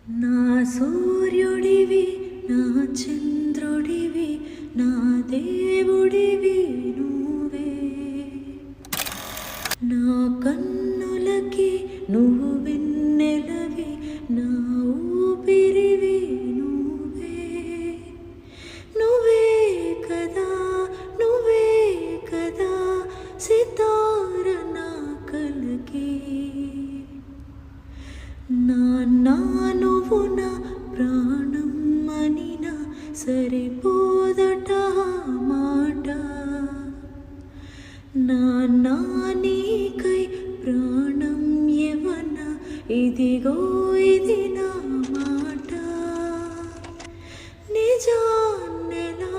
నా సూర్యుడివి నా చంద్రుడివి నా దేవుడివి నువ్వే నా కన్నులకి నువ్వు వెన్నెలవి నా ఊపిరివి నువ్వే నువ్వే కదా నువ్వే కదా సితార నా కలకి నాన్నా నువ్వు నా ప్రాణం అనినా సరిపోదట మాట నాన్నా నీకై ప్రాణం యవన ఇదిగో ఇది నా మాట నిజాన్నెలా